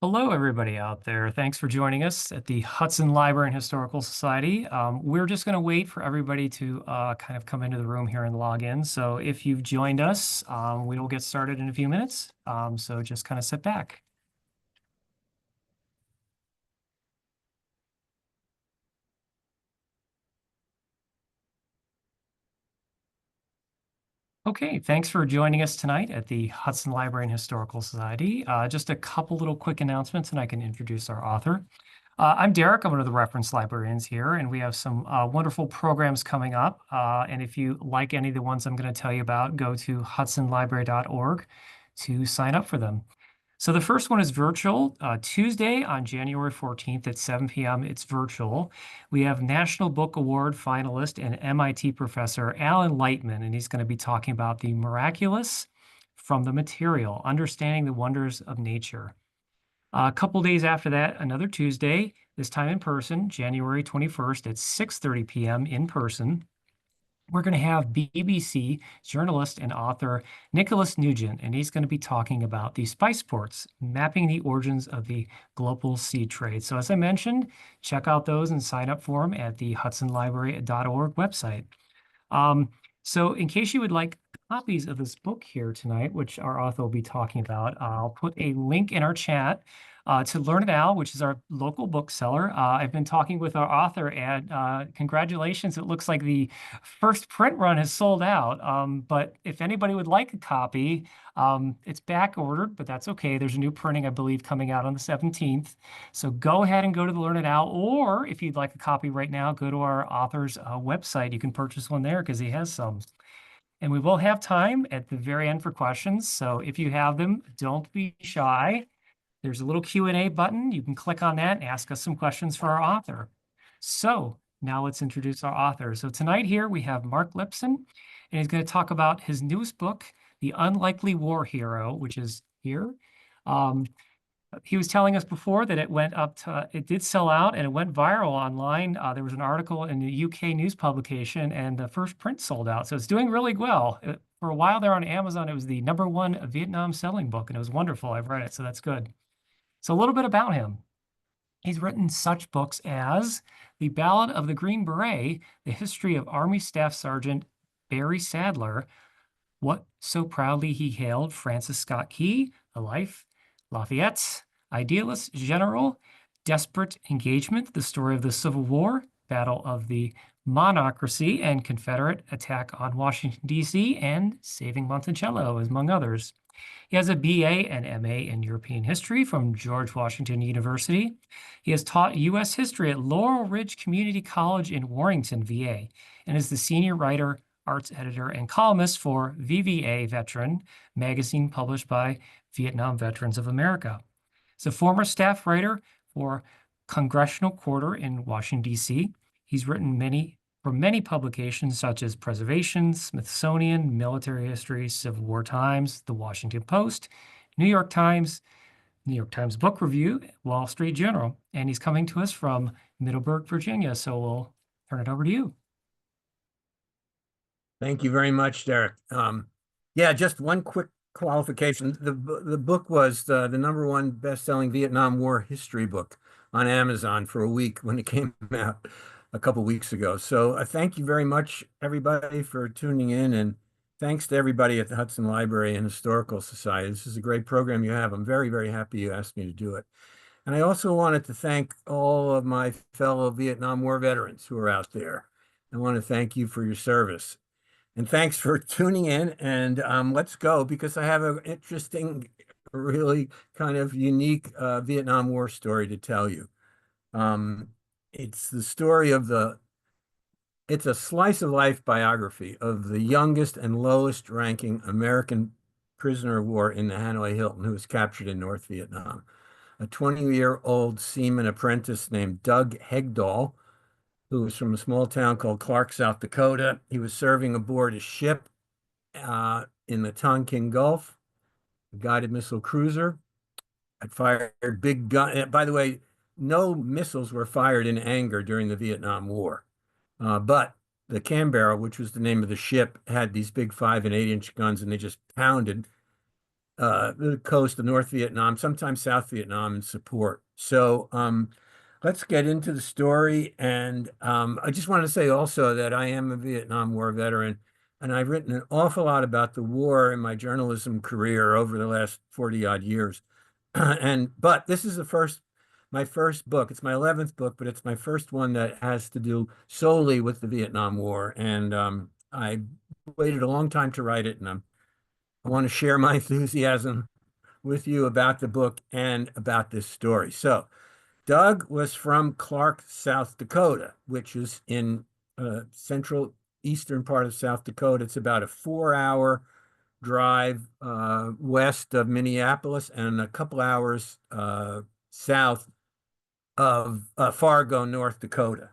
Hello, everybody out there. Thanks for joining us at the Hudson Library and Historical Society. We're just going to wait for everybody to kind of come into the room here and log in. So if you've joined us, we will get started in a few minutes. So just kind of sit back. Okay, thanks for joining us tonight at the Hudson Library and Historical Society. Just a couple little quick announcements, and I can introduce our author. I'm Derek. I'm one of the reference librarians here, and we have some wonderful programs coming up. And if you like any of the ones I'm going to tell you about, go to hudsonlibrary.org to sign up for them. So the first one is virtual. Tuesday on January 14th at 7 p.m. It's virtual. We have National Book Award finalist and MIT professor Alan Lightman, and he's going to be talking about the miraculous from the material, understanding the wonders of nature. A couple days after that, another Tuesday, this time in person, January 21st at 6:30 p.m. in person. We're going to have BBC journalist and author Nicholas Nugent, and he's going to be talking about the spice ports, mapping the origins of the global seed trade. So as I mentioned, check out those and sign up for them at the hudsonlibrary.org website. So in case you would like copies of this book here tonight, which our author will be talking about, I'll put a link in our chat to Learn It Al, which is our local bookseller. I've been talking with our author, and congratulations. It looks like the first print run has sold out. But if anybody would like a copy, it's back ordered, but that's okay. There's a new printing, I believe, coming out on the 17th. So go ahead and go to the Learn It Al, or if you'd like a copy right now, go to our author's website. You can purchase one there because he has some. And we will have time at the very end for questions. So if you have them, don't be shy. There's a little Q&A button. You can click on that and ask us some questions for our author. So now let's introduce our author. So tonight here we have Marc Leepson, and he's going to talk about his newest book, The Unlikely War Hero, which is here. He was telling us before that it did sell out and it went viral online. There was an article in the UK news publication and the first print sold out. So it's doing really well. For a while there on Amazon, it was the #1 Vietnam selling book, and it was wonderful. I've read it, so that's good. So a little bit about him. He's written such books as The Ballad of the Green Beret, The History of Army Staff Sergeant Barry Sadler, What So Proudly He Hailed Francis Scott Key, A Life, Lafayette, Idealist General, Desperate Engagement, The Story of the Civil War, Battle of the Monocracy and Confederate Attack on Washington, D.C., and Saving Monticello, among others. He has a BA and MA in European History from George Washington University. He has taught U.S. history at Laurel Ridge Community College in Warrington, VA, and is the senior writer, arts editor, and columnist for VVA Veteran, magazine published by Vietnam Veterans of America. He's a former staff writer for Congressional Quarter in Washington, D.C. He's written for many publications such as Preservation, Smithsonian, Military History, Civil War Times, The Washington Post, New York Times, New York Times Book Review, Wall Street Journal, and he's coming to us from Middleburg, Virginia. So we'll turn it over to you. Thank you very much, Derek. Yeah, just one quick qualification. The book was the #1 best-selling Vietnam War history book on Amazon for a week when it came out a couple weeks ago. So thank you very much, everybody, for tuning in, and thanks to everybody at the Hudson Library and Historical Society. This is a great program you have. I'm very, very happy you asked me to do it. And I also wanted to thank all of my fellow Vietnam War veterans who are out there. I want to thank you for your service. And thanks for tuning in, and let's go, because I have an interesting, really kind of unique Vietnam War story to tell you. It's the story of it's a slice of life biography of the youngest and lowest ranking American prisoner of war in the Hanoi Hilton who was captured in North Vietnam. A 20-year-old seaman apprentice named Doug Hegdahl, who was from a small town called Clark, South Dakota. He was serving aboard a ship in the Tonkin Gulf, a guided missile cruiser. It fired big gun. By the way, no missiles were fired in anger during the Vietnam War. But the Canberra, which was the name of the ship, had these big 5- and 8-inch guns, and they just pounded the coast of North Vietnam, sometimes South Vietnam, in support. So let's get into the story. And I just want to say also that I am a Vietnam War veteran, and I've written an awful lot about the war in my journalism career over the last 40 odd years. But this is my first book. It's my 11th book, but it's my first one that has to do solely with the Vietnam War. And I waited a long time to write it, and I want to share my enthusiasm with you about the book and about this story. So, Doug was from Clark, South Dakota, which is in central eastern part of South Dakota. It's about a 4-hour drive west of Minneapolis and a couple hours south of Fargo, North Dakota.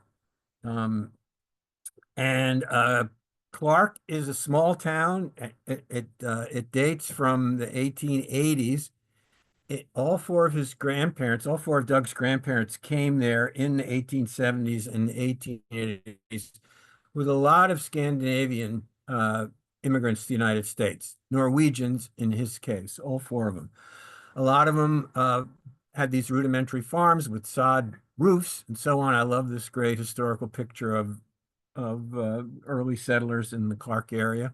Um, and Clark is a small town. It dates from the 1880s. All four of Doug's grandparents came there in the 1870s and the 1880s with a lot of Scandinavian immigrants to the United States, Norwegians in his case, all four of them. A lot of them had these rudimentary farms with sod roofs and so on. I love this great historical picture of early settlers in the Clark area.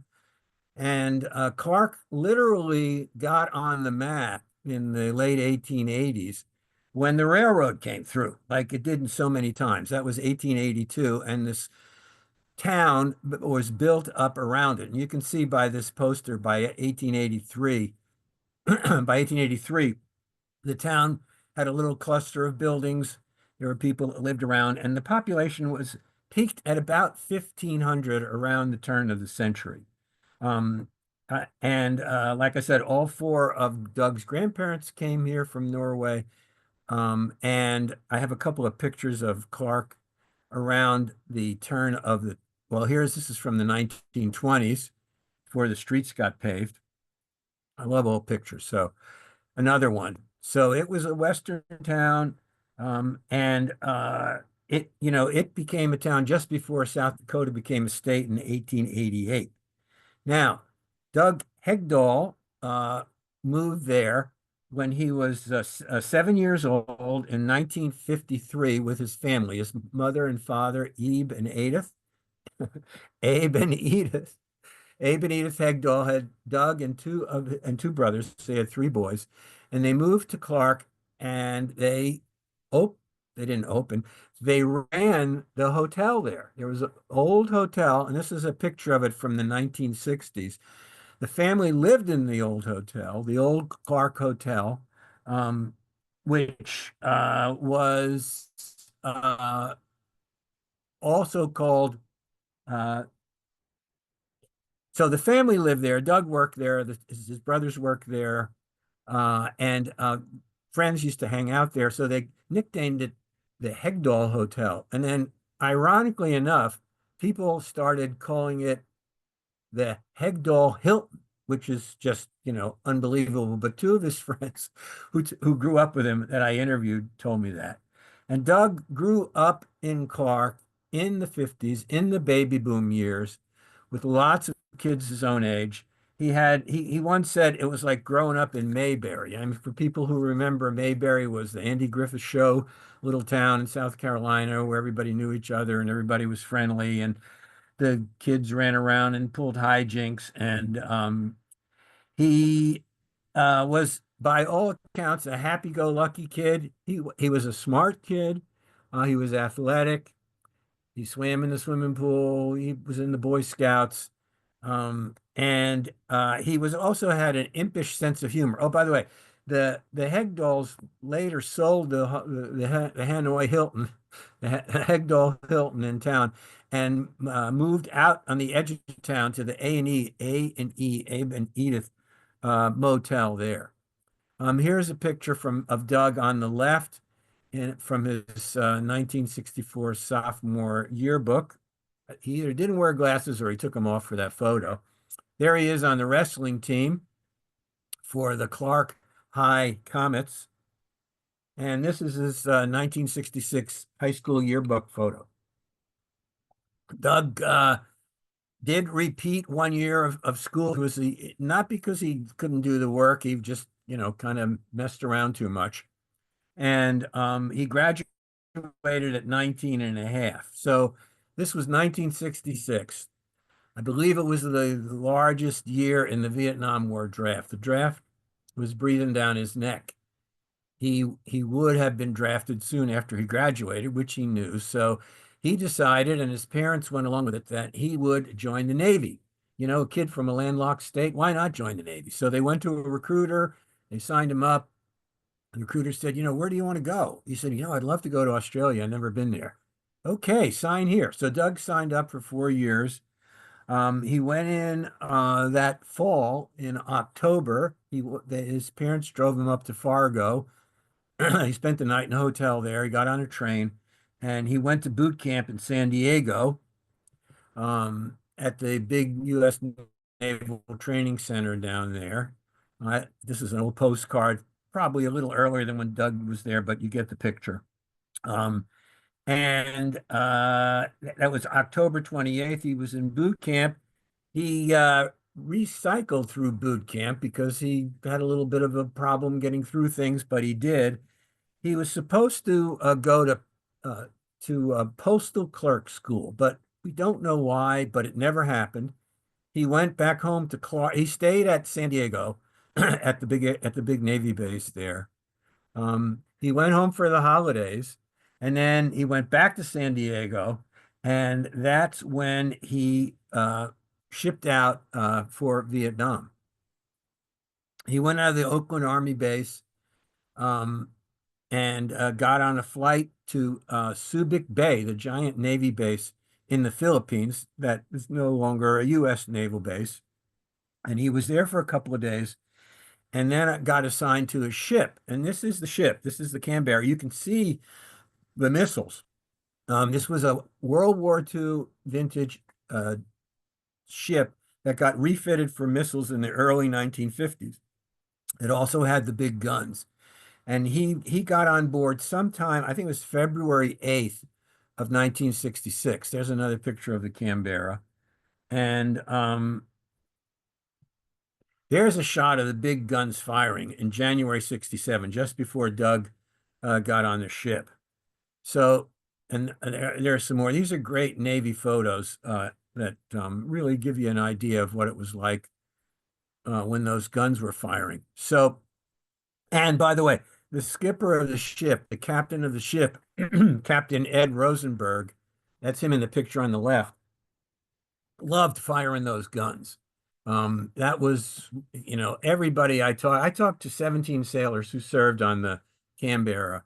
And Clark literally got on the map in the late 1880s when the railroad came through, like it did in so many times. That was 1882, and this town was built up around it. And you can see by this poster by 1883, by 1883, the town had a little cluster of buildings. There were people that lived around, and the population was peaked at about 1,500 around the turn of the century. Um, like I said, all four of Doug's grandparents came here from Norway. And I have a couple of pictures of Clark around the turn of well, this is from the 1920s before the streets got paved. I love old pictures. So another one. So it was a Western town. And it became a town just before South Dakota became a state in 1888. Now, Doug Hegdahl moved there when he was 7 years old in 1953 with his family, his mother and father, Abe and Edith. Abe and Edith. Abe and Edith Hegdahl had Doug and two brothers. They had three boys, and they moved to Clark, and they didn't open. They ran the hotel there. There was an old hotel, and this is a picture of it from the 1960s. The family lived in the old hotel, the old Clark Hotel, which was also called. So the family lived there. Doug worked there. His brothers worked there, and friends used to hang out there. So they nicknamed it the Hegdahl Hotel. And then, ironically enough, people started calling it the Hegdahl Hilton, which is just, unbelievable. But two of his friends who grew up with him that I interviewed told me that. And Doug grew up in Clark in the 50s, in the baby boom years, with lots of kids his own age. He once said it was like growing up in Mayberry. I mean, for people who remember, Mayberry was the Andy Griffith Show, little town in South Carolina where everybody knew each other and everybody was friendly, and the kids ran around and pulled hijinks. And he was, by all accounts, a happy-go-lucky kid. He was a smart kid. He was athletic. He swam in the swimming pool. He was in the Boy Scouts. And he was also had an impish sense of humor. Oh, by the way, the Hegdahls later sold the Hanoi Hilton, the Hegdahl Hilton in town, and moved out on the edge of town to the A&E, Abe and Edith motel there. Here's a picture of Doug on the left from his 1964 sophomore yearbook. He either didn't wear glasses or he took them off for that photo. There he is on the wrestling team for the Clark High Comets. And this is his 1966 high school yearbook photo. Doug did repeat 1 year of school. It was not because he couldn't do the work. He just, kind of messed around too much. And he graduated at 19 and a half. So this was 1966. I believe it was the largest year in the Vietnam War draft. The draft was breathing down his neck. He would have been drafted soon after he graduated, which he knew. So he decided, and his parents went along with it, that he would join the Navy. A kid from a landlocked state, why not join the Navy? So they went to a recruiter, they signed him up. The recruiter said, where do you want to go? He said, I'd love to go to Australia. I've never been there. Okay, sign here. So Doug signed up for 4 years. He went in that fall in October. His parents drove him up to Fargo. He spent the night in a hotel there. He got on a train and he went to boot camp in San Diego at the big U.S. Naval Training Center down there. This is an old postcard, probably a little earlier than when Doug was there, but you get the picture. And that was October 28th. He was in boot camp. He recycled through boot camp because he had a little bit of a problem getting through things, but he did. He was supposed to go to postal clerk school, but we don't know why, but it never happened. He went back home to Clark. He stayed at San Diego at the big Navy base there. He went home for the holidays, and then he went back to San Diego, and that's when he shipped out for Vietnam. He went out of the Oakland Army base and got on a flight to Subic Bay, the giant Navy base in the Philippines that is no longer a U.S. naval base. And he was there for a couple of days and then got assigned to a ship. And this is the ship. This is the Canberra. You can see the missiles. This was a World War II vintage ship that got refitted for missiles in the early 1950s. It also had the big guns. And he got on board sometime, I think it was February 8th of 1966. There's another picture of the Canberra. And there's a shot of the big guns firing in January 67, just before Doug got on the ship. So, and there are some more. These are great Navy photos that really give you an idea of what it was like when those guns were firing. So, and by the way, the skipper of the ship, the captain of the ship, Captain Ed Rosenberg, that's him in the picture on the left, loved firing those guns. That was, everybody I talked to 17 sailors who served on the Canberra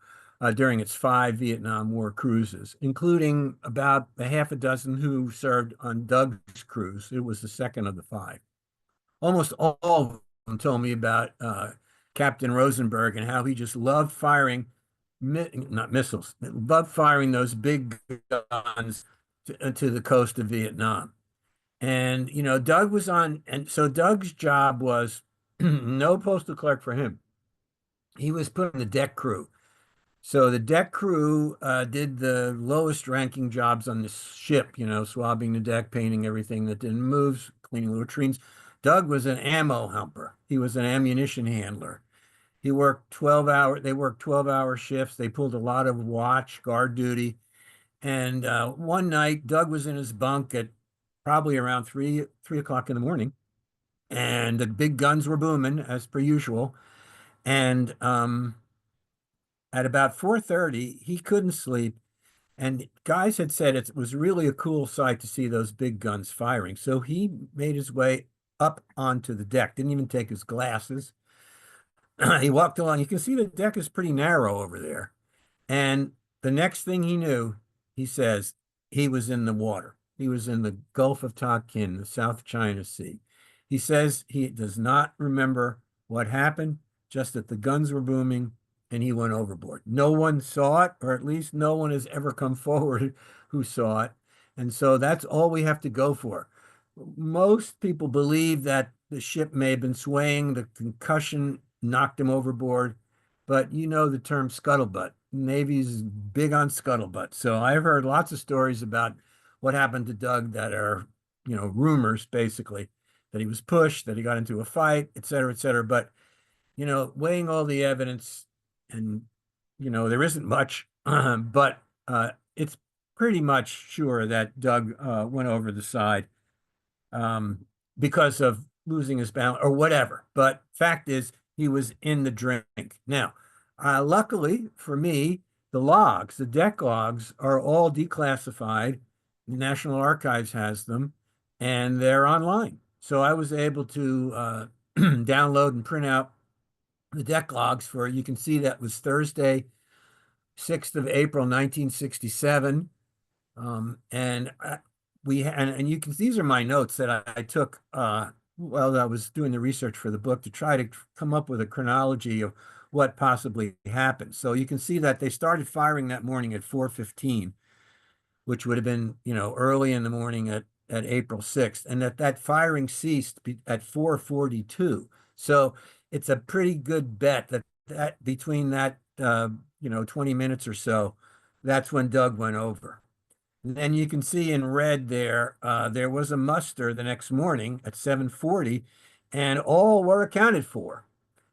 during its 5 Vietnam War cruises, including about a half a dozen who served on Doug's cruise. It was the second of the 5. Almost all of them told me about Captain Rosenberg and how he just loved firing, not missiles, loved firing those big guns to the coast of Vietnam. And, Doug was on, and so Doug's job was no postal clerk for him. He was put in the deck crew. So the deck crew did the lowest ranking jobs on the ship, swabbing the deck, painting everything that didn't move, cleaning latrines. Doug was an ammo helper. He was an ammunition handler. They worked 12-hour shifts. They pulled a lot of watch, guard duty. And one night, Doug was in his bunk at probably around 3 o'clock in the morning. And the big guns were booming, as per usual. And at about 4:30, he couldn't sleep. And guys had said it was really a cool sight to see those big guns firing. So he made his way up onto the deck, didn't even take his glasses. He walked along. You can see the deck is pretty narrow over there. And the next thing he knew, he says he was in the water. He was in the Gulf of Tonkin, the South China Sea. He says he does not remember what happened, just that the guns were booming and he went overboard. No one saw it, or at least no one has ever come forward who saw it. And so that's all we have to go for. Most people believe that the ship may have been swaying, the concussion knocked him overboard, but the term scuttlebutt. Navy's big on scuttlebutt. So I've heard lots of stories about what happened to Doug that are rumors basically that he was pushed, that he got into a fight, et cetera, et cetera. But, weighing all the evidence and, there isn't much, but it's pretty much sure that Doug went over the side um, because of losing his balance or whatever. But fact is, he was in the drink. Now, luckily for me, the deck logs are all declassified. The National Archives has them, and they're online. So I was able to download and print out the deck logs for, you can see that was Thursday, 6th of April, 1967. And and you can, these are my notes that I took while I was doing the research for the book to try to come up with a chronology of what possibly happened. So you can see that they started firing that morning at 4:15, which would have been, early in the morning at April 6th, and that firing ceased at 4:42. So it's a pretty good bet that between that 20 minutes or so, that's when Doug went over. And you can see in red there, there was a muster the next morning at 7:40, and all were accounted for.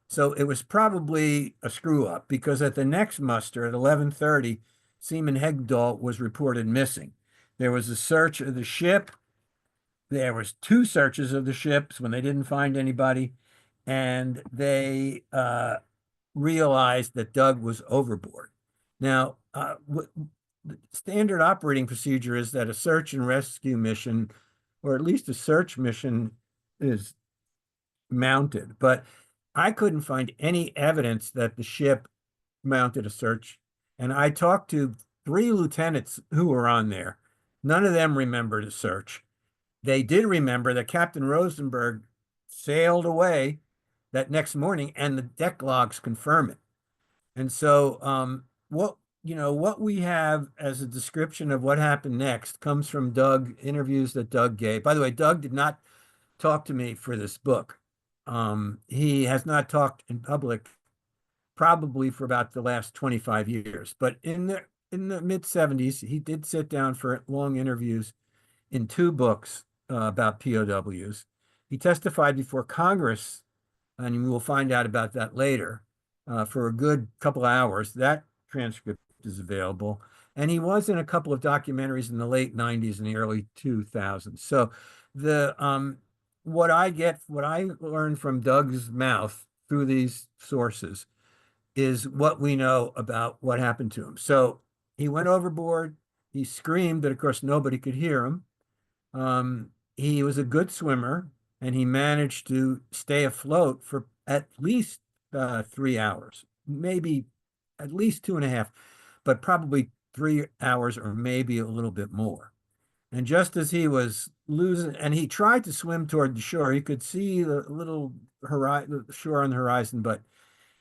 So it was probably a screw up because at the next muster at 11:30, Seaman Hegdahl was reported missing. There was a search of the ship. There was two searches of the ships when they didn't find anybody, and they realized that Doug was overboard. Now, the standard operating procedure is that a search and rescue mission, or at least a search mission, is mounted. But I couldn't find any evidence that the ship mounted a search. And I talked to three lieutenants who were on there. None of them remembered a search. They did remember that Captain Rosenberg sailed away that next morning, and the deck logs confirm it. And so what we have as a description of what happened next comes from interviews that Doug gave. By the way, Doug did not talk to me for this book. He has not talked in public probably for about the last 25 years. But in the mid 70s, he did sit down for long interviews in two books about POWs. He testified before Congress, and we'll find out about that later, for a good couple hours. That transcript is available. And he was in a couple of documentaries in the late 90s and the early 2000s. So what I learned from Doug's mouth through these sources is what we know about what happened to him. So he went overboard. He screamed, but of course nobody could hear him. He was a good swimmer, and he managed to stay afloat for at least 3 hours, maybe at least 2.5, but probably 3 hours or maybe a little bit more. And just as he was losing, and he tried to swim toward the shore, he could see the little shore on the horizon, but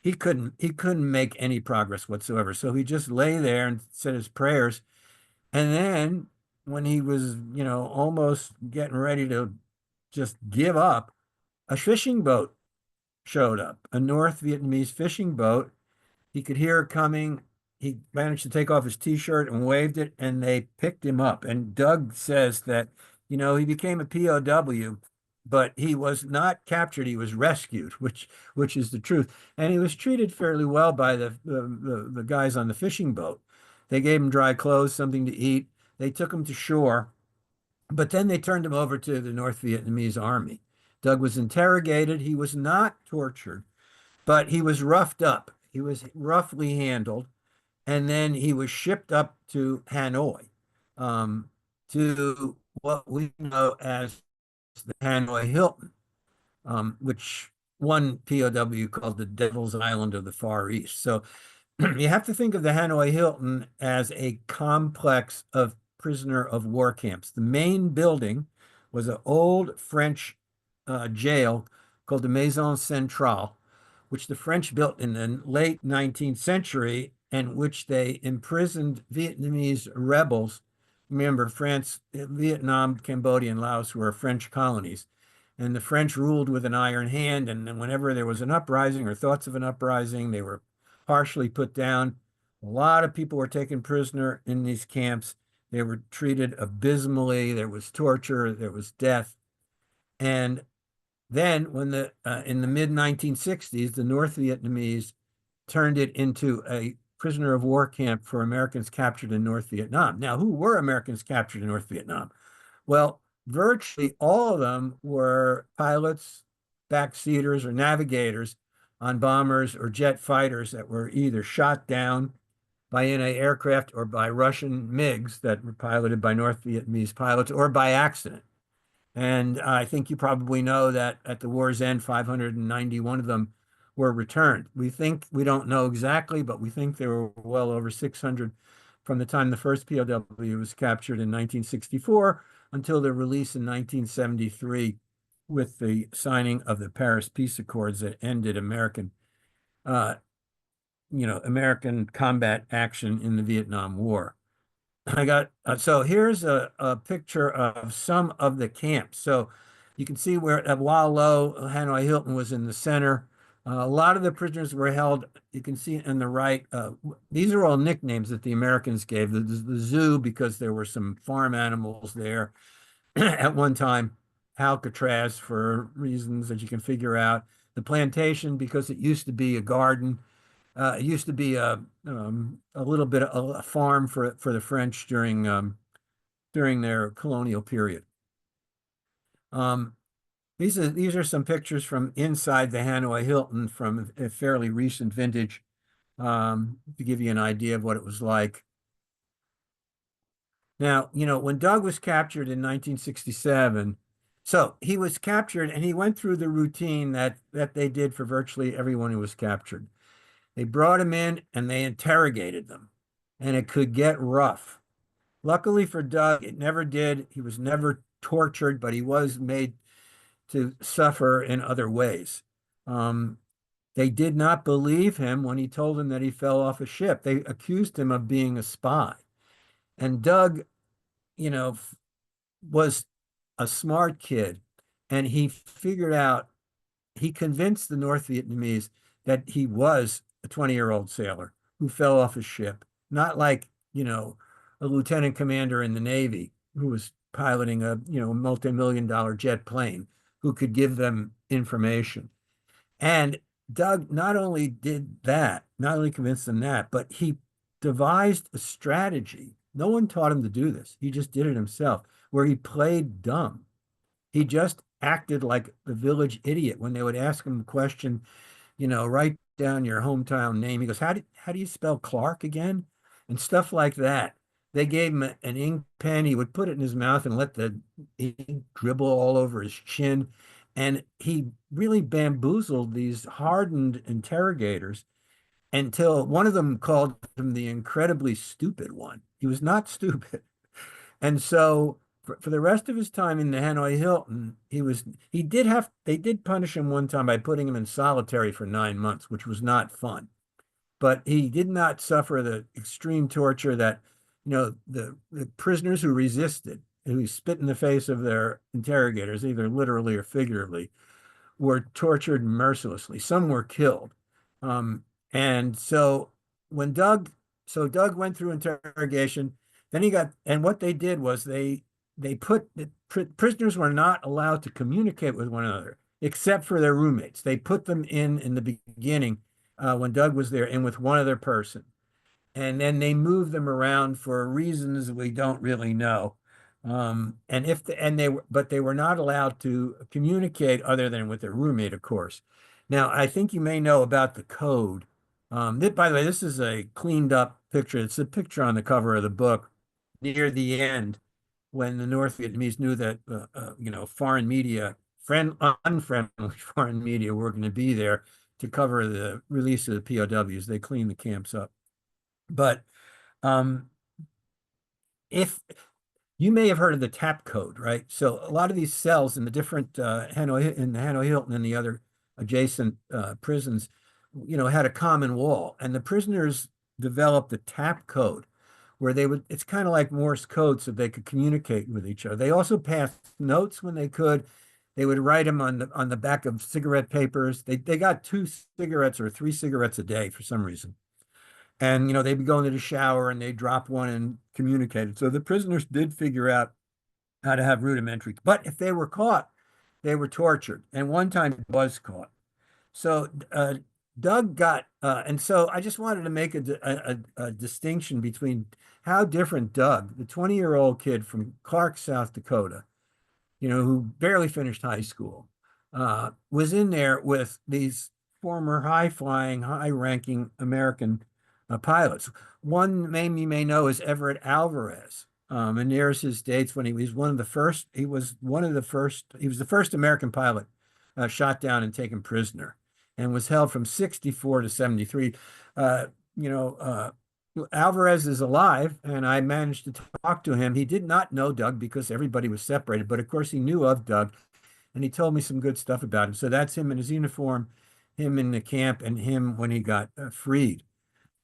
he couldn't make any progress whatsoever. So he just lay there and said his prayers. And then when he was, almost getting ready to just give up, a fishing boat showed up, a North Vietnamese fishing boat. He could hear it coming. He managed to take off his t-shirt and waved it, and they picked him up. And Doug says that, he became a POW, but he was not captured. He was rescued, which is the truth. And he was treated fairly well by the guys on the fishing boat. They gave him dry clothes, something to eat. They took him to shore, but then they turned him over to the North Vietnamese army. Doug was interrogated. He was not tortured, but he was roughed up. He was roughly handled. And then he was shipped up to Hanoi, to what we know as the Hanoi Hilton, which one POW called the Devil's Island of the Far East. So you have to think of the Hanoi Hilton as a complex of prisoner of war camps. The main building was an old French jail called the Maison Centrale, which the French built in the late 19th century, and which they imprisoned Vietnamese rebels. Remember, France, Vietnam, Cambodia, and Laos were French colonies. And the French ruled with an iron hand, and whenever there was an uprising or thoughts of an uprising, they were harshly put down. A lot of people were taken prisoner in these camps. They were treated abysmally. There was torture, there was death. And then when in the mid 1960s, the North Vietnamese turned it into a prisoner of war camp for Americans captured in North Vietnam. Now, who were Americans captured in North Vietnam? Well, virtually all of them were pilots, backseaters, or navigators on bombers or jet fighters that were either shot down by NA aircraft or by Russian MiGs that were piloted by North Vietnamese pilots or by accident. And I think you probably know that at the war's end, 591 of them were returned. We don't know exactly, but we think there were well over 600 from the time the first POW was captured in 1964 until their release in 1973 with the signing of the Paris Peace Accords that ended uh, American combat action in the Vietnam War. So here's a picture of some of the camps. So you can see where at Hỏa Lò, Hanoi Hilton was in the center. A lot of the prisoners were held, you can see on the right. These are all nicknames that the Americans gave. The zoo, because there were some farm animals there at one time. Alcatraz, for reasons that you can figure out. The plantation, because it used to be a garden. It used to be a little bit of a farm for the French during their colonial period. These are some pictures from inside the Hanoi Hilton from a fairly recent vintage to give you an idea of what it was like. Now, when Doug was captured in 1967, so he was captured and he went through the routine that they did for virtually everyone who was captured. They brought him in and they interrogated them, and it could get rough. Luckily for Doug, it never did. He was never tortured, but he was made to suffer in other ways. They did not believe him when he told them that he fell off a ship. They accused him of being a spy. And Doug, was a smart kid, and he convinced the North Vietnamese that he was a 20-year-old sailor who fell off a ship, not like, a lieutenant commander in the Navy who was piloting a, multi-million-dollar jet plane who could give them information. And Doug not only did that, not only convinced them that, but he devised a strategy. No one taught him to do this. He just did it himself, where he played dumb. He just acted like the village idiot when they would ask him a question, write down your hometown name. He goes, how do you spell Clark again? And stuff like that. They gave him an ink pen. He would put it in his mouth and let the ink dribble all over his chin. And he really bamboozled these hardened interrogators until one of them called him the incredibly stupid one. He was not stupid. And so for the rest of his time in the Hanoi Hilton, they did punish him one time by putting him in solitary for 9 months, which was not fun. But he did not suffer the extreme torture that, the prisoners who resisted, who spit in the face of their interrogators, either literally or figuratively, were tortured mercilessly. Some were killed. And so Doug went through interrogation. Then and what they did was they prisoners were not allowed to communicate with one another except for their roommates. They put them in the beginning when Doug was there in with one other person, and then they moved them around for reasons we don't really know. But they were not allowed to communicate other than with their roommate, of course. Now, I think you may know about the code. By the way, this is a cleaned up picture. It's a picture on the cover of the book near the end when the North Vietnamese knew that foreign media, unfriendly foreign media, were going to be there to cover the release of the POWs. They cleaned the camps up. But if you may have heard of the tap code, right? So a lot of these cells in the different Hanoi Hilton and the other adjacent prisons, had a common wall, and the prisoners developed a tap code where it's kind of like Morse code so they could communicate with each other. They also passed notes when they could. They would write them on the back of cigarette papers. They got 2 cigarettes or 3 cigarettes a day for some reason. And, they'd be going to the shower and they drop one and communicated. So the prisoners did figure out how to have rudimentary, but if they were caught, they were tortured. And one time he was caught. So Doug got, and so I just wanted to make a distinction between how different Doug, the 20-year-old kid from Clark, South Dakota, who barely finished high school, was in there with these former high-flying, high-ranking American pilots. One name you may know is Everett Alvarez. And there's his dates when he was one of the first, he was the first American pilot shot down and taken prisoner and was held from 64 to 73. Uh, you know, uh, Alvarez is alive, and I managed to talk to him. He did not know Doug because everybody was separated, but of course he knew of Doug, and he told me some good stuff about him. So that's him in his uniform, him in the camp, and him when he got freed.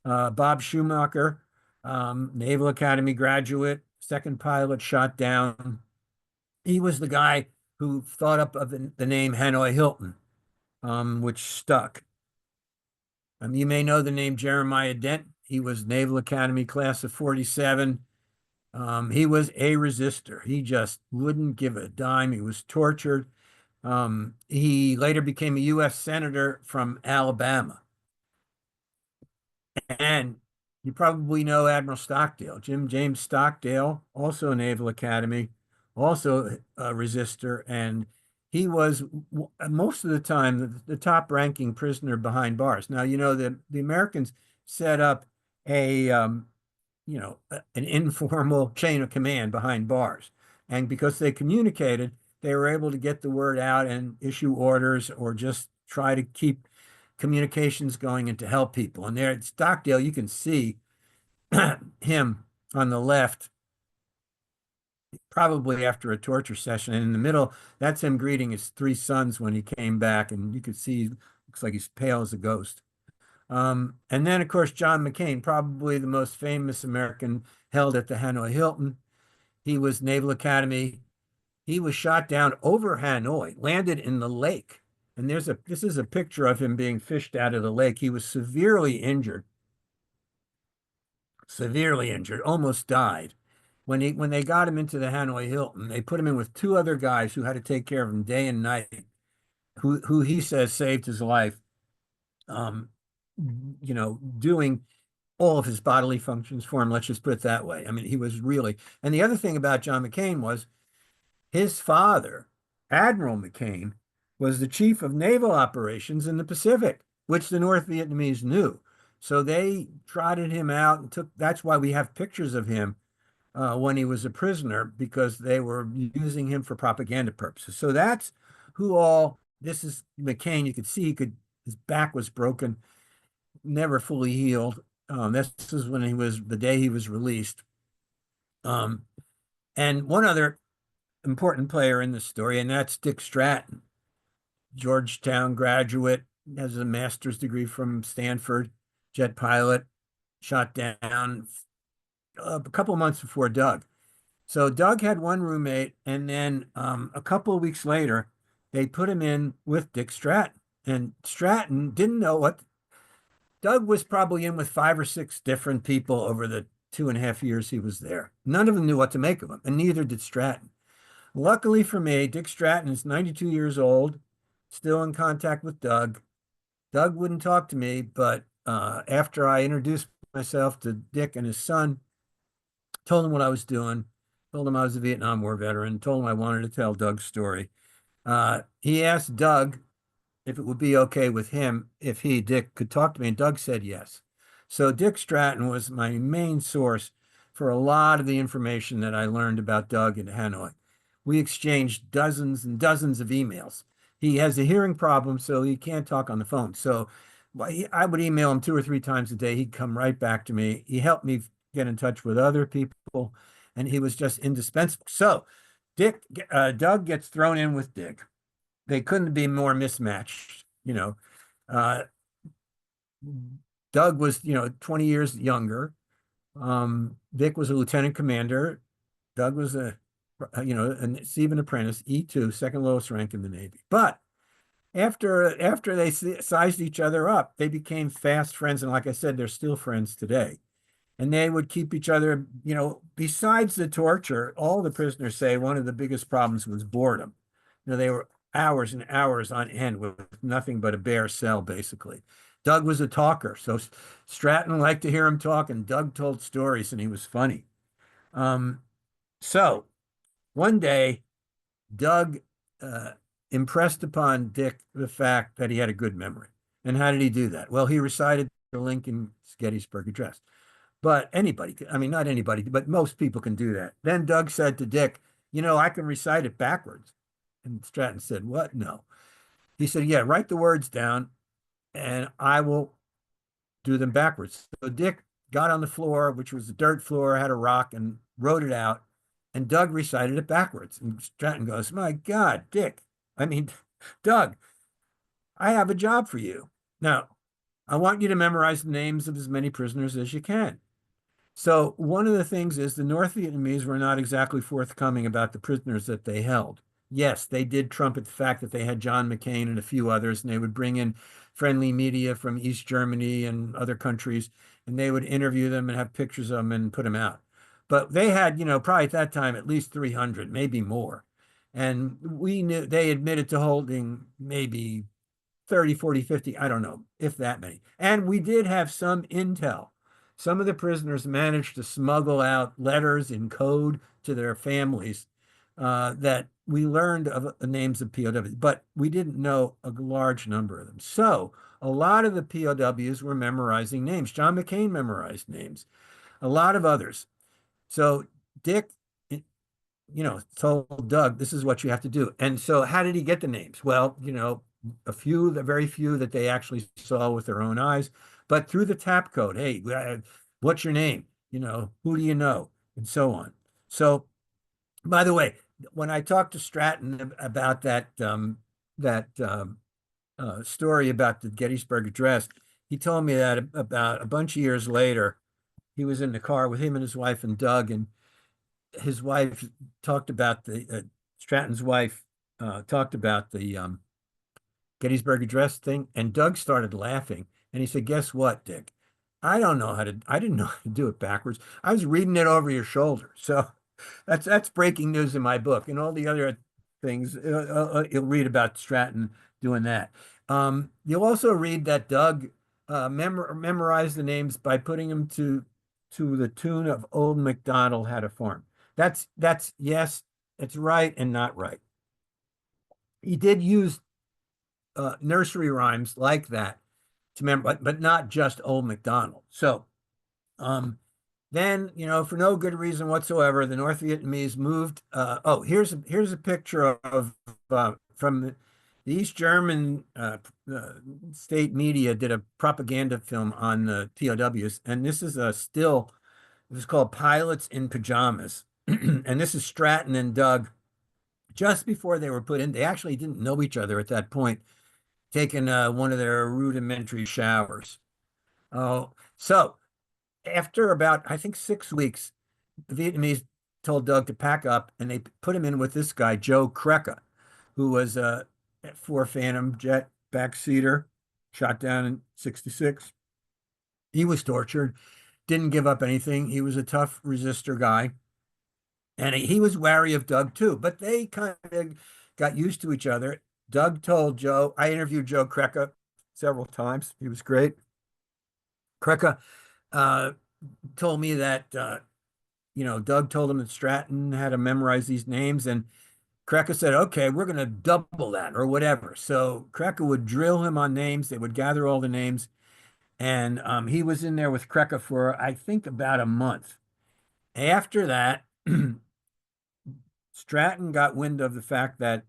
Bob Schumacher, Naval Academy graduate, second pilot shot down. He was the guy who thought up of the name Hanoi Hilton, which stuck. You may know the name Jeremiah Dent. He was Naval Academy class of 47. He was a resistor. He just wouldn't give a dime. He was tortured. He later became a U.S. Senator from Alabama. And you probably know Admiral Stockdale, Jim James Stockdale, also a Naval Academy, also a resistor. And he was most of the time the top ranking prisoner behind bars. Now, the Americans set up an informal chain of command behind bars. And because they communicated, they were able to get the word out and issue orders or just try to keep communications going and to help people. And there at Stockdale, you can see him on the left, probably after a torture session. And in the middle, that's him greeting his three sons when he came back. And you could see, looks like he's pale as a ghost. And then, of course, John McCain, probably the most famous American held at the Hanoi Hilton. He was Naval Academy. He was shot down over Hanoi, landed in the lake. And this is a picture of him being fished out of the lake. He was severely injured, almost died. When they got him into the Hanoi Hilton, they put him in with two other guys who had to take care of him day and night, who he says saved his life, doing all of his bodily functions for him. Let's just put it that way. I mean, he was really, and the other thing about John McCain was his father, Admiral McCain, was the chief of naval operations in the Pacific, which the North Vietnamese knew. So they trotted him out and that's why we have pictures of him when he was a prisoner, because they were using him for propaganda purposes. So that's this is McCain. You could see his back was broken, never fully healed. This is when the day he was released. And one other important player in the story, and that's Dick Stratton, Georgetown graduate, has a master's degree from Stanford, jet pilot, shot down a couple of months before Doug. So Doug had one roommate, and then a couple of weeks later, they put him in with Dick Stratton. And Stratton didn't know what Doug was probably in with 5 or 6 different people over the 2.5 years he was there. None of them knew what to make of him, and neither did Stratton. Luckily for me, Dick Stratton is 92 years old, still in contact with Doug. Doug wouldn't talk to me, but after I introduced myself to Dick and his son, told him what I was doing, told him I was a Vietnam War veteran, told him I wanted to tell Doug's story. He asked Doug if it would be okay with him if Dick, could talk to me, and Doug said yes. So Dick Stratton was my main source for a lot of the information that I learned about Doug in Hanoi. We exchanged dozens and dozens of emails. He has a hearing problem, so he can't talk on the phone. So I would email him 2 or 3 times a day. He'd come right back to me. He helped me get in touch with other people, and he was just indispensable. So Doug gets thrown in with Dick. They couldn't be more mismatched, Doug was, 20 years younger. Dick was a lieutenant commander. Doug was a Seaman Apprentice, E2, second lowest rank in the Navy. But after they sized each other up, they became fast friends. And like I said, they're still friends today. And they would keep each other, besides the torture, all the prisoners say one of the biggest problems was boredom. They were hours and hours on end with nothing but a bare cell, basically. Doug was a talker, so Stratton liked to hear him talk, and Doug told stories, and he was funny. Um, so one day, Doug uh, impressed upon Dick the fact that he had a good memory. And how did he do that? Well, he recited the Lincoln Gettysburg Address. But anybody, I mean, not anybody, but most people can do that. Then Doug said to Dick, I can recite it backwards. And Stratton said, what? No. He said, yeah, write the words down and I will do them backwards. So Dick got on the floor, which was a dirt floor, had a rock, and wrote it out. And Doug recited it backwards. And Stratton goes, my God, Dick, I mean, Doug, I have a job for you. Now, I want you to memorize the names of as many prisoners as you can. So one of the things is the North Vietnamese were not exactly forthcoming about the prisoners that they held. Yes, they did trumpet the fact that they had John McCain and a few others, and they would bring in friendly media from East Germany and other countries, and they would interview them and have pictures of them and put them out. But they had, probably at that time at least 300, maybe more. And we knew they admitted to holding maybe 30, 40, 50, I don't know, if that many. And we did have some intel. Some of the prisoners managed to smuggle out letters in code to their families that we learned of the names of POWs, but we didn't know a large number of them. So a lot of the POWs were memorizing names. John McCain memorized names, a lot of others. So Dick, told Doug, this is what you have to do. And so how did he get the names? Well, the very few that they actually saw with their own eyes, but through the tap code. Hey, what's your name? Who do you know? And so on. So, by the way, when I talked to Stratton about that story about the Gettysburg Address, he told me that about a bunch of years later, he was in the car with him and his wife and Doug, and his wife talked about Stratton's wife talked about the Gettysburg Address thing, and Doug started laughing, and he said, "Guess what, Dick? I didn't know how to do it backwards. I was reading it over your shoulder." So that's breaking news in my book, and all the other things you'll read about Stratton doing that. You'll also read that Doug memorized the names by putting them to the tune of Old MacDonald Had a Farm. That's yes, it's right and not right. He did use nursery rhymes like that to remember, but not just Old MacDonald. So um, then, for no good reason whatsoever, the North Vietnamese moved. Here's a picture of from the East German state media did a propaganda film on the POWs, and this is a still. It was called Pilots in Pajamas, and this is Stratton and Doug just before they were put in. They actually didn't know each other at that point, taking one of their rudimentary showers. Oh, so after about, I think, 6 weeks, the Vietnamese told Doug to pack up, and they put him in with this guy, Joe Krecka, who was a four Phantom jet backseater, shot down in '66. He was tortured, didn't give up anything. He was a tough resistor guy. And he was wary of Doug too, but they kind of got used to each other. Doug told Joe, I interviewed Joe Krecka several times. He was great. Krecka uh, told me that, Doug told him that Stratton had to memorize these names. And Krecka said, okay, we're going to double that or whatever. So Krecka would drill him on names. They would gather all the names. And he was in there with Krecka for, I think, about a month. After that, Stratton got wind of the fact that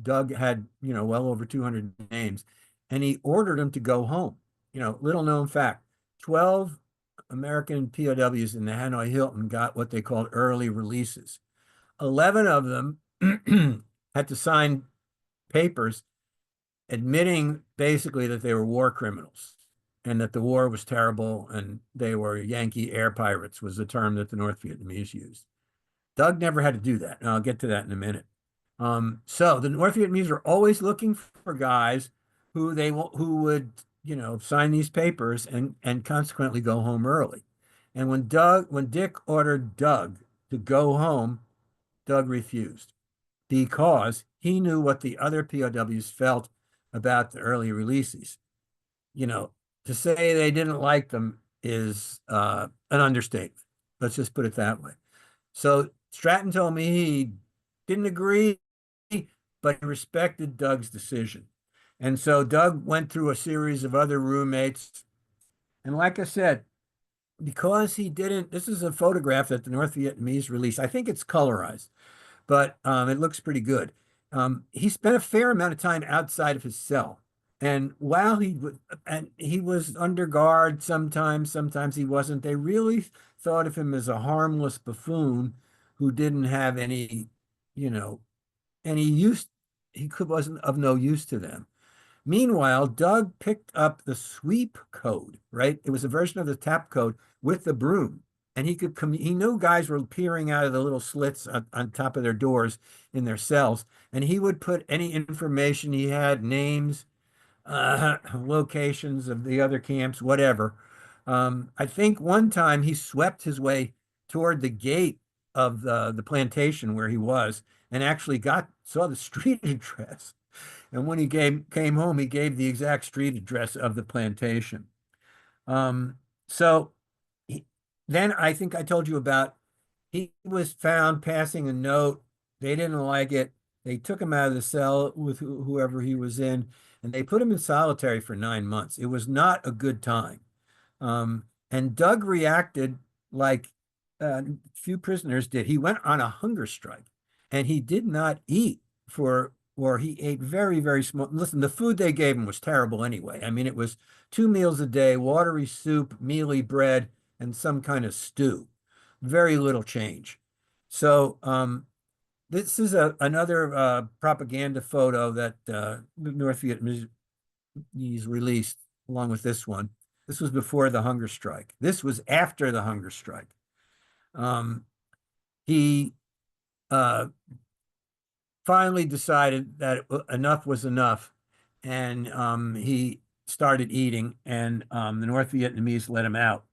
Doug had, well over 200 names, and he ordered him to go home. Little known fact, 12 American POWs in the Hanoi Hilton got what they called early releases. 11 of them had to sign papers admitting basically that they were war criminals and that the war was terrible and they were Yankee air pirates was the term that the North Vietnamese used. Doug never had to do that, and I'll get to that in a minute. So the North Vietnamese are always looking for guys who would, sign these papers and consequently go home early. And when Dick ordered Doug to go home, Doug refused because he knew what the other POWs felt about the early releases. You know, to say they didn't like them is an understatement. Let's just put it that way. So Stratton told me he didn't agree, but he respected Doug's decision. And so Doug went through a series of other roommates. And like I said, because he didn't, this is a photograph that the North Vietnamese released. I think it's colorized, but it looks pretty good. He spent a fair amount of time outside of his cell. And while he was under guard sometimes, sometimes he wasn't, they really thought of him as a harmless buffoon who didn't have you know, any use. Wasn't of no use to them. Meanwhile, Doug picked up the sweep code, right? It was a version of the tap code with the broom. And he knew guys were peering out of the little slits on top of their doors in their cells. And he would put any information he had, names, locations of the other camps, whatever. I think one time he swept his way toward the gate of the plantation where he was and actually saw the street address. And when he came home, he gave the exact street address of the plantation. Um, so he, then I think I told you about he was found passing a note. They didn't like it. They took him out of the cell with whoever he was in, and they put him in solitary for 9 months. It was not a good time. And Doug reacted like few prisoners did. He went on a hunger strike, and he did not eat or he ate very, very small. Listen, the food they gave him was terrible anyway. I mean, it was 2 meals a day, watery soup, mealy bread, and some kind of stew. Very little change. So this is another propaganda photo that North Vietnamese released along with this one. This was before the hunger strike. This was after the hunger strike. He uh, finally decided that enough was enough, and he started eating, and the North Vietnamese let him out.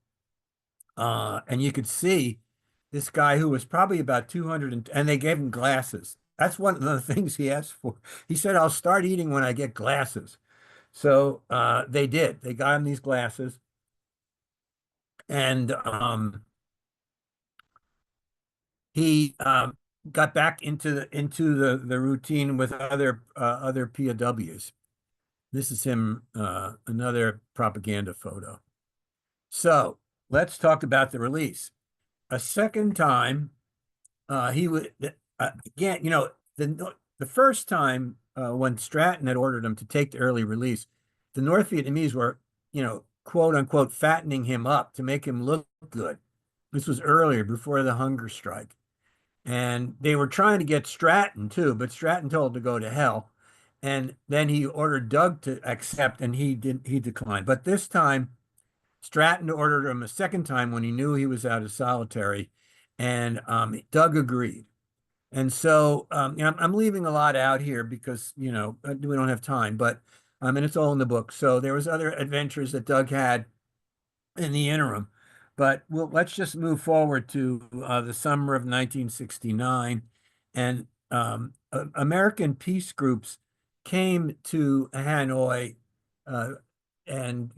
And you could see this guy who was probably about 200, and they gave him glasses. That's one of the things he asked for. He said, I'll start eating when I get glasses. So they did. They got him these glasses. And he got back into the routine with other POWs. This is him, another propaganda photo. So let's talk about the release. A second time, he would again, the first time when Stratton had ordered him to take the early release, the North Vietnamese were, quote unquote, fattening him up to make him look good. This was earlier, before the hunger strike. And they were trying to get Stratton too, but Stratton told to go to hell. And then he ordered Doug to accept, and he declined. But this time, Stratton ordered him a second time when he knew he was out of solitary, and Doug agreed. And so, I'm leaving a lot out here because, we don't have time, but and it's all in the book. So there was other adventures that Doug had in the interim. But let's just move forward to the summer of 1969. And American peace groups came to Hanoi uh, and,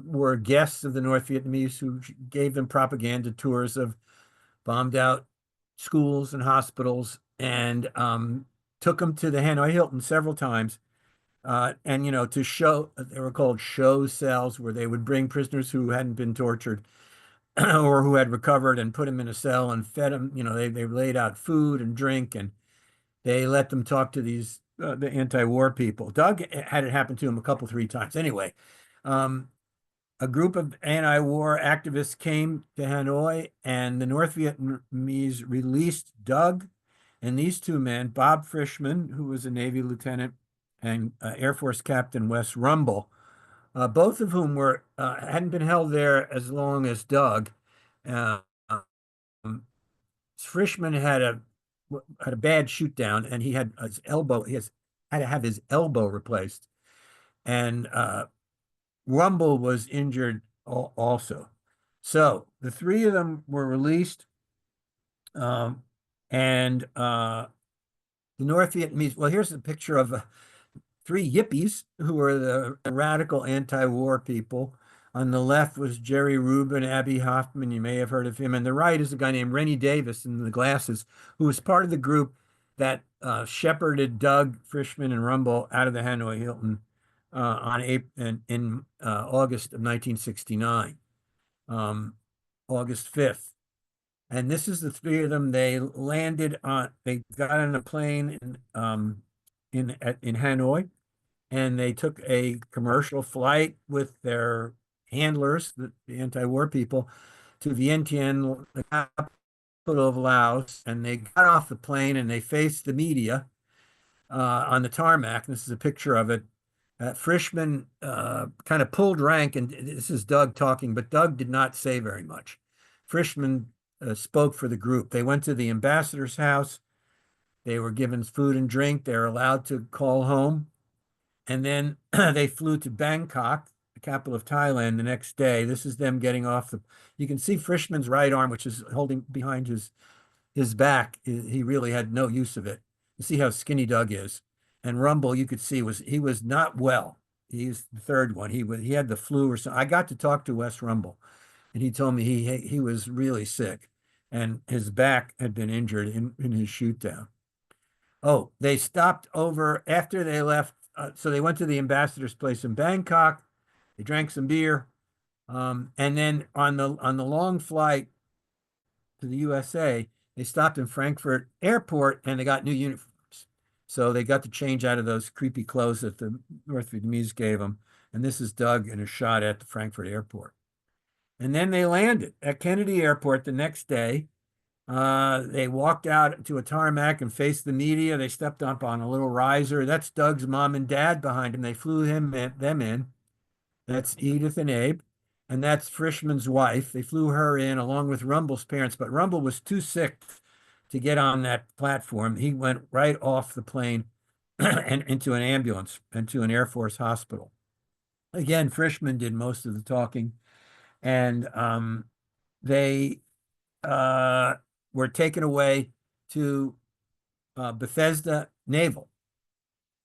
were guests of the North Vietnamese who gave them propaganda tours of bombed out schools and hospitals and took them to the Hanoi Hilton several times. And to show, they were called show cells, where they would bring prisoners who hadn't been tortured or who had recovered and put them in a cell and fed them. They laid out food and drink, and they let them talk to the anti-war people. Doug had it happen to him a couple, three times. Anyway, a group of anti-war activists came to Hanoi, and the North Vietnamese released Doug and these two men, Bob Frischman, who was a Navy lieutenant, and Air Force Captain Wes Rumble, both of whom hadn't been held there as long as Doug. Uh, Frischman had had a bad shoot down, and he had his elbow. Had to have his elbow replaced, and Rumble was injured also. So the three of them were released, and the North Vietnamese. Well, here's a picture of three yippies who were the radical anti-war people. On the left was Jerry Rubin, Abbie Hoffman. You may have heard of him. And the right is a guy named Rennie Davis in the glasses, who was part of the group that shepherded Doug, Frischman, and Rumble out of the Hanoi Hilton on April in August of 1969, August 5th. And this is the three of them. They got on a plane in Hanoi, and they took a commercial flight with their handlers, the anti-war people, to Vientiane, the capital of Laos, and they got off the plane and they faced the media on the tarmac. This is a picture of it. Frischman kind of pulled rank, and this is Doug talking, but Doug did not say very much. Frischman spoke for the group. They went to the ambassador's house. They were given food and drink. They were allowed to call home. And then they flew to Bangkok, the capital of Thailand, the next day. This is them getting off you can see Frischman's right arm, which is holding behind his back. He really had no use of it. You see how skinny Doug is. And Rumble, you could see he was not well. He's the third one. He had the flu or something. I got to talk to Wes Rumble, and he told me he was really sick, and his back had been injured in his shoot down. Oh, they stopped over after they left. So they went to the ambassador's place in Bangkok. They drank some beer, and then on the long flight to the USA, they stopped in Frankfurt Airport and they got new uniforms. So they got to change out of those creepy clothes that the North Vietnamese gave them. And this is Doug in a shot at the Frankfurt Airport. And then they landed at Kennedy Airport the next day. They walked out to a tarmac and faced the media. They stepped up on a little riser. That's Doug's mom and dad behind him. They flew them in. That's Edith and Abe. And that's Frischman's wife. They flew her in along with Rumble's parents, but Rumble was too sick to get on that platform. He went right off the plane and into an ambulance and to an Air Force hospital. Again, Frischman did most of the talking, and they were taken away to Bethesda Naval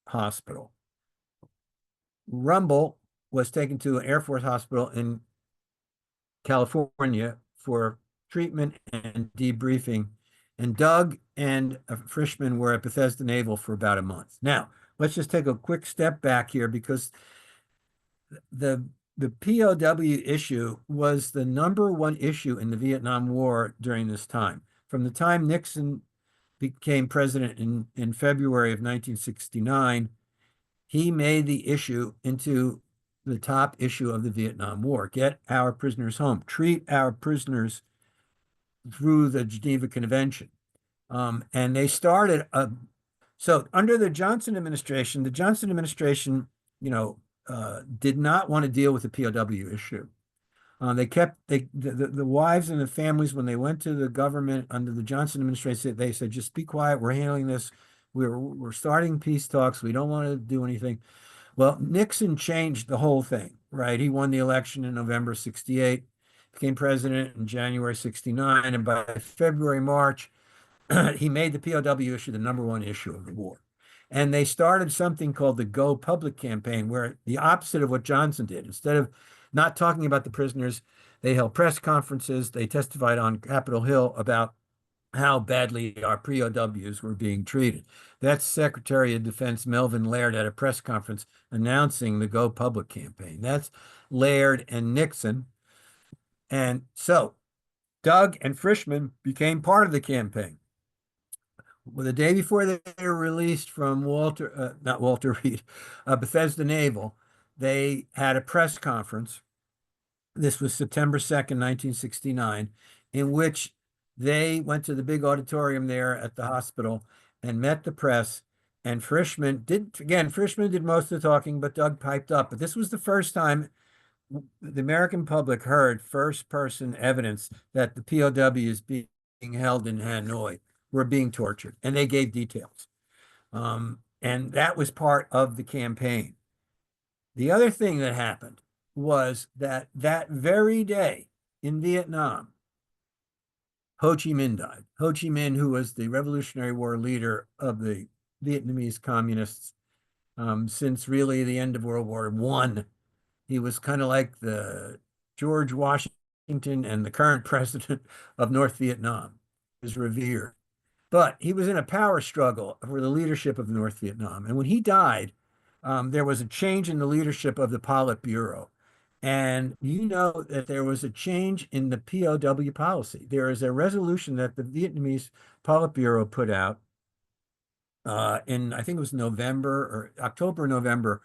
Hospital. Rumble was taken to an Air Force hospital in California for treatment and debriefing. And Doug and Frischman were at Bethesda Naval for about a month. Now, let's just take a quick step back here, because the POW issue was the #1 issue in the Vietnam War during this time. From the time Nixon became president in February of 1969, he made the issue into the top issue of the Vietnam War. Get our prisoners home. Treat our prisoners through the Geneva Convention. And they started so under the Johnson administration, did not want to deal with the POW issue. The wives and the families, when they went to the government under the Johnson administration, they said, just be quiet. We're handling this. We're starting peace talks. We don't want to do anything. Well, Nixon changed the whole thing, right? He won the election in November 68, became president in January 69, and by February, March, he made the POW issue the #1 issue of the war. And they started something called the Go Public campaign, where the opposite of what Johnson did. Instead of not talking about the prisoners, they held press conferences. They testified on Capitol Hill about how badly our POWs were being treated. That's Secretary of Defense Melvin Laird at a press conference announcing the Go Public campaign. That's Laird and Nixon. And so Doug and Frischman became part of the campaign. Well, the day before they were released from not Walter Reed, Bethesda Naval, they had a press conference. This was September 2nd, 1969, in which they went to the big auditorium there at the hospital and met the press. And Frischman did most of the talking, but Doug piped up. But this was the first time the American public heard first-person evidence that the POW is being held in Hanoi. were being tortured, and they gave details. And that was part of the campaign. The other thing that happened was that that very day in Vietnam, Ho Chi Minh died. Ho Chi Minh, who was the Revolutionary War leader of the Vietnamese communists since really the end of World War I. He was kind of like the George Washington and the current president of North Vietnam. He was revered. But he was in a power struggle for the leadership of North Vietnam. And when he died, there was a change in the leadership of the Politburo. And you know that there was a change in the POW policy. There is a resolution that the Vietnamese Politburo put out in, I think it was November or October, November,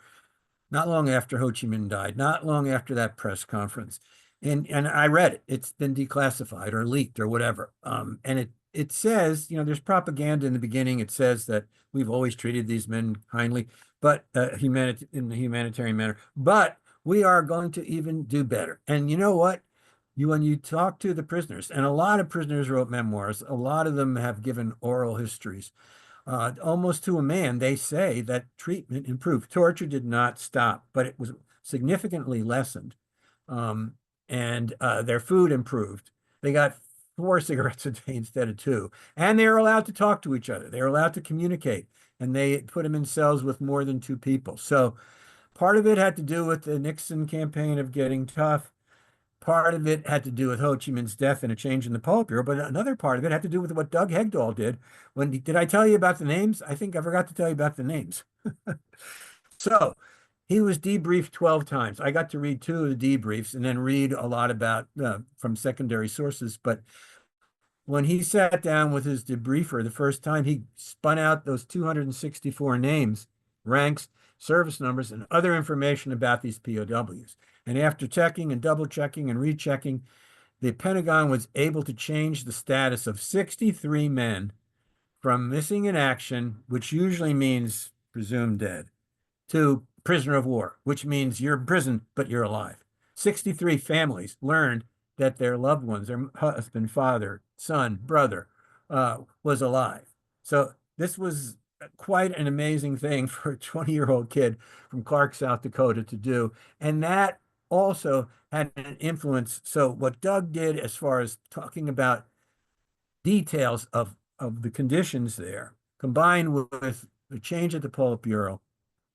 not long after Ho Chi Minh died, not long after that press conference. And I read it. It's been declassified or leaked or whatever. And it says, there's propaganda in the beginning. It says that we've always treated these men kindly, but in the humanitarian manner. But we are going to even do better. And you know what? When you talk to the prisoners, and a lot of prisoners wrote memoirs, a lot of them have given oral histories. Almost to a man, they say that treatment improved. Torture did not stop, but it was significantly lessened. And their food improved. They got 4 cigarettes a day instead of 2. And they were allowed to talk to each other. They were allowed to communicate. And they put them in cells with more than 2 people. So part of it had to do with the Nixon campaign of getting tough. Part of it had to do with Ho Chi Minh's death and a change in the Politburo, but another part of it had to do with what Doug Hegdahl did. Did I tell you about the names? I think I forgot to tell you about the names. So he was debriefed 12 times. I got to read 2 of the debriefs and then read a lot about from secondary sources. But when he sat down with his debriefer the first time, he spun out those 264 names, ranks, service numbers, and other information about these POWs. And after checking and double checking and rechecking, the Pentagon was able to change the status of 63 men from missing in action, which usually means presumed dead, to prisoner of war, which means you're in prison, but you're alive. 63 families learned that their loved ones, their husband, father, son, brother, was alive. So this was quite an amazing thing for a 20-year-old kid from Clark, South Dakota to do. And that also had an influence. So what Doug did as far as talking about details of the conditions there, combined with the change at the Politburo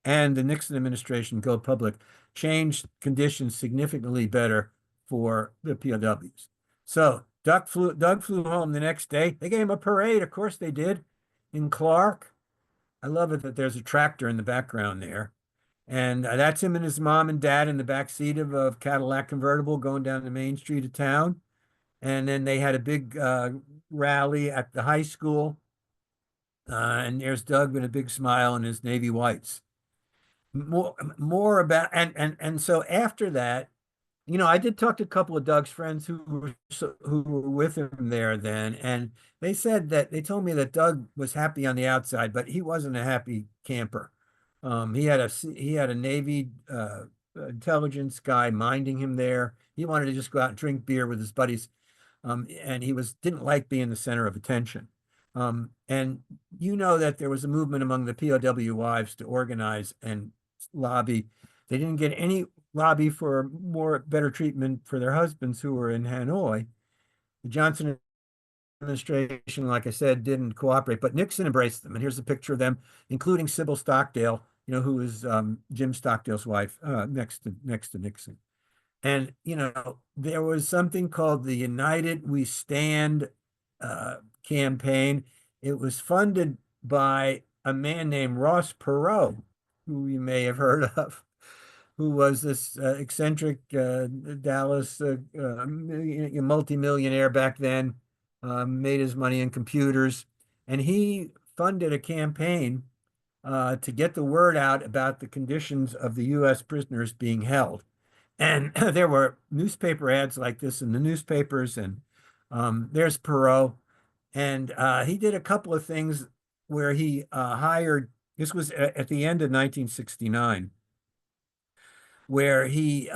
and the Nixon administration go public, changed conditions significantly better for the POWs. So Doug flew home the next day. They gave him a parade. Of course they did, in Clark. I love it that there's a tractor in the background there. And that's him and his mom and dad in the back seat of a Cadillac convertible going down the main street of town. And then they had a big rally at the high school. And there's Doug with a big smile and his Navy whites. More about and so after that, I did talk to a couple of Doug's friends who were with him there then, and they said that they told me that Doug was happy on the outside, but he wasn't a happy camper. He had a Navy intelligence guy minding him there. He wanted to just go out and drink beer with his buddies, and he didn't like being the center of attention. And that there was a movement among the POW wives to organize and lobby. They didn't get any lobby for better treatment for their husbands who were in Hanoi. The Johnson administration, like I said, didn't cooperate, but Nixon embraced them. And here's a picture of them, including Sybil Stockdale, who was Jim Stockdale's wife, next to Nixon. And, there was something called the United We Stand campaign. It was funded by a man named Ross Perot, who you may have heard of, who was this eccentric Dallas multimillionaire back then, made his money in computers. And he funded a campaign to get the word out about the conditions of the U.S. prisoners being held. And there were newspaper ads like this in the newspapers. And there's Perot. And he did a couple of things where he hired, this was at the end of 1969, where he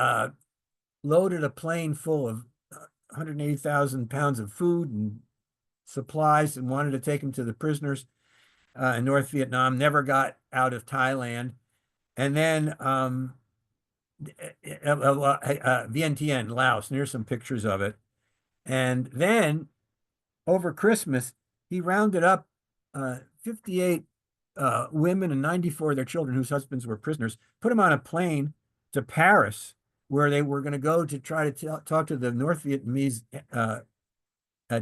loaded a plane full of 180,000 pounds of food and supplies and wanted to take them to the prisoners in North Vietnam, never got out of Thailand. And then Vientiane, Laos, and here's some pictures of it. And then over Christmas, he rounded up 58 women and 94 of their children whose husbands were prisoners, put them on a plane to Paris, where they were going to go to try to talk to the North Vietnamese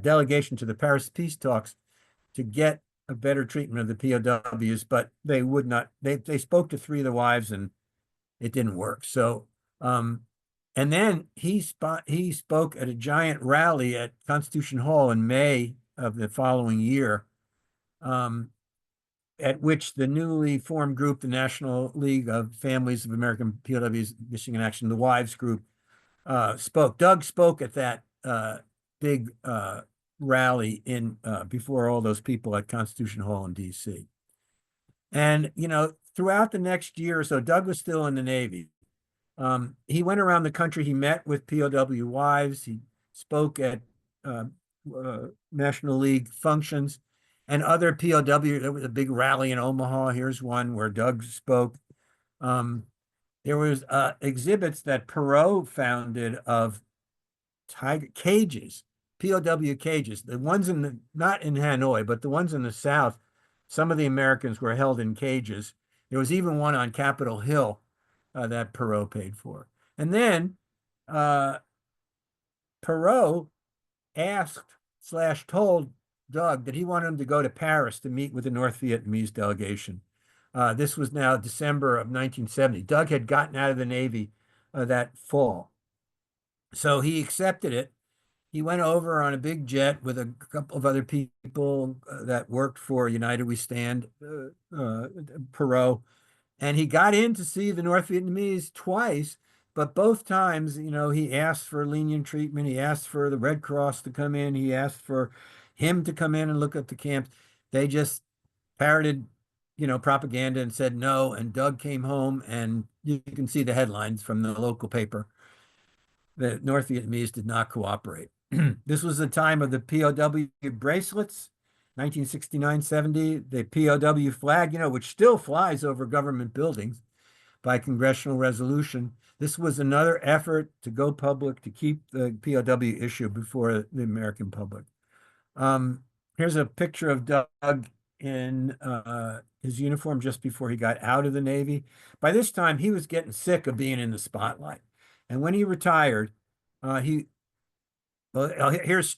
delegation to the Paris peace talks to get a better treatment of the POWs, but they would not. They spoke to three of the wives, and it didn't work. So, and then he spoke at a giant rally at Constitution Hall in May of the following year, at which the newly formed group, the National League of Families of American POWs Missing in Action, the Wives Group, spoke. Doug spoke at that big rally in before all those people at Constitution Hall in D.C. And, throughout the next year or so, Doug was still in the Navy. He went around the country. He met with POW wives. He spoke at National League functions and other POW. There was a big rally in Omaha. Here's one where Doug spoke. There was exhibits that Perot founded of tiger cages, POW cages. The ones not in Hanoi, but the ones in the South, some of the Americans were held in cages. There was even one on Capitol Hill that Perot paid for. And then Perot asked/told Doug that he wanted him to go to Paris to meet with the North Vietnamese delegation. This was now December of 1970. Doug had gotten out of the Navy that fall. So he accepted it. He went over on a big jet with a couple of other people that worked for United We Stand, Perot, and he got in to see the North Vietnamese twice, but both times, he asked for lenient treatment. He asked for the Red Cross to come in. He asked for him to come in and look at the camps. They just parroted, propaganda and said no. And Doug came home, and you can see the headlines from the local paper. The North Vietnamese did not cooperate. This was the time of the POW bracelets, 1969-70, the POW flag, which still flies over government buildings by congressional resolution. This was another effort to go public, to keep the POW issue before the American public. Here's a picture of Doug in his uniform just before he got out of the Navy. By this time, he was getting sick of being in the spotlight. And when he retired, here's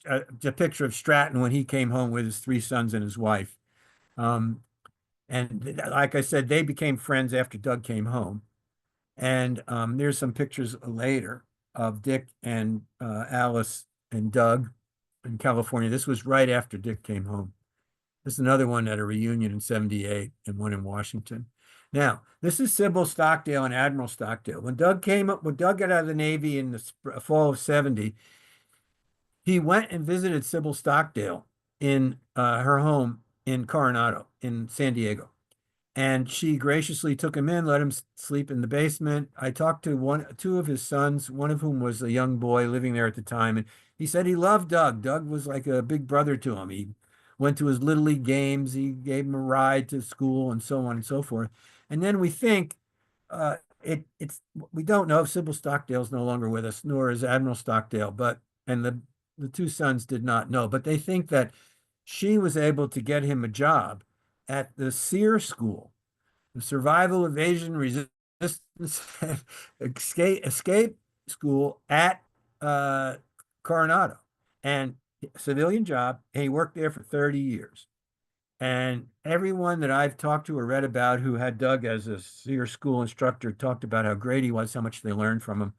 a picture of Stratton when he came home with his three sons and his wife. And like I said, they became friends after Doug came home. And there's some pictures later of Dick and Alice and Doug in California. This was right after Dick came home. This is another one at a reunion in 78 and one in Washington. Now, this is Sybil Stockdale and Admiral Stockdale. When Doug got out of the Navy in the fall of 70, he went and visited Sybil Stockdale in her home in Coronado in San Diego. And she graciously took him in, let him sleep in the basement. I talked to two of his sons, one of whom was a young boy living there at the time. And he said he loved Doug. Doug was like a big brother to him. He went to his Little League games. He gave him a ride to school and so on and so forth. And then we think we don't know if Sybil Stockdale's no longer with us, nor is Admiral Stockdale, and the two sons did not know, but they think that she was able to get him a job at the SEER School, the Survival, Evasion, Resistance, Escape School at Coronado, and civilian job, and he worked there for 30 years. And everyone that I've talked to or read about who had Doug as a SEER school instructor talked about how great he was, how much they learned from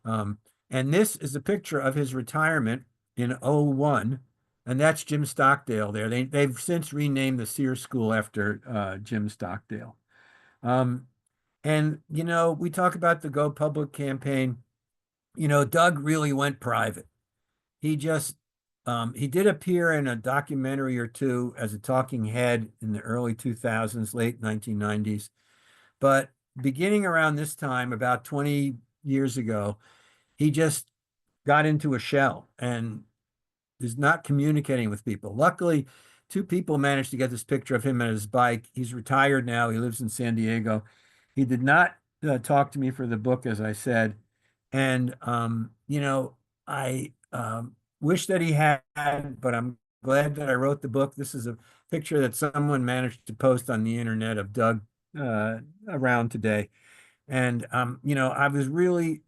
him. And this is a picture of his retirement in 01, and that's Jim Stockdale there. They've since renamed the SEER School after Jim Stockdale. And, we talk about the Go Public campaign. Doug really went private. He did appear in a documentary or two as a talking head in the early 2000s, late 1990s. But beginning around this time, about 20 years ago, he just got into a shell. And is not communicating with people. Luckily, two people managed to get this picture of him on his bike. He's retired now. He lives in San Diego. He did not talk to me for the book, as I said. And, I wish that he had, but I'm glad that I wrote the book. This is a picture that someone managed to post on the internet of Doug around today. And, I was really,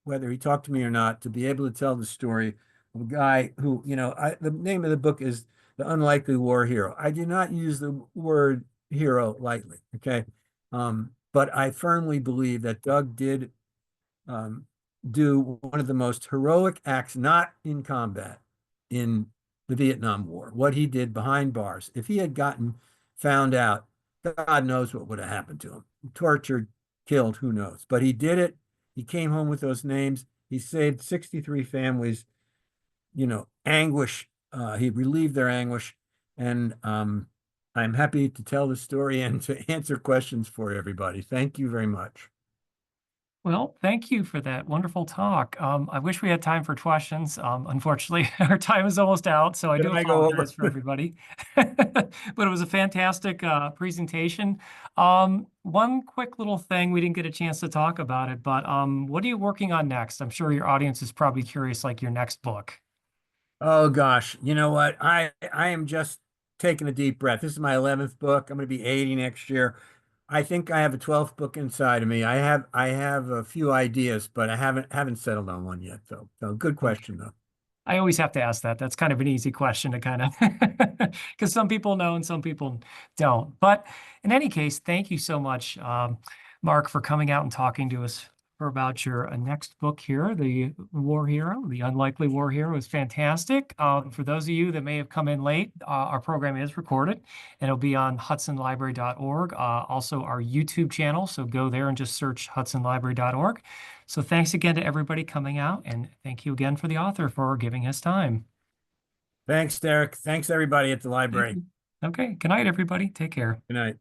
whether he talked to me or not, to be able to tell the story of a guy who, the name of the book is The Unlikely War Hero. I do not use the word hero lightly, okay? But I firmly believe that Doug did um, do one of the most heroic acts, not in combat, in the Vietnam War, what he did behind bars. If he had gotten found out, God knows what would have happened to him. Tortured, killed, who knows? But he did it. He came home with those names. He saved 63 families, anguish. He relieved their anguish. And I'm happy to tell the story and to answer questions for everybody. Thank you very much. Well, thank you for that wonderful talk. I wish we had time for questions. Unfortunately, our time is almost out, so I Did do I go over? apologize for everybody. But it was a fantastic presentation. One quick little thing, we didn't get a chance to talk about it, but what are you working on next? I'm sure your audience is probably curious, like your next book. Oh gosh, you know what? I am just taking a deep breath. This is my 11th book. I'm going to be 80 next year. I think I have a 12th book inside of me. I have a few ideas, but I haven't settled on one yet. So good question though. I always have to ask that. That's kind of an easy question to kind of, because some people know and some people don't. But in any case, thank you so much, Mark, for coming out and talking to us for about your next book here, The War Hero, The Unlikely War Hero is fantastic. For those of you that may have come in late, our program is recorded and it'll be on hudsonlibrary.org, also our YouTube channel. So go there and just search hudsonlibrary.org. So thanks again to everybody coming out, and thank you again for the author for giving his time. Thanks, Derek. Thanks everybody at the Thank library. you. Okay, good night, everybody. Take care. Good night.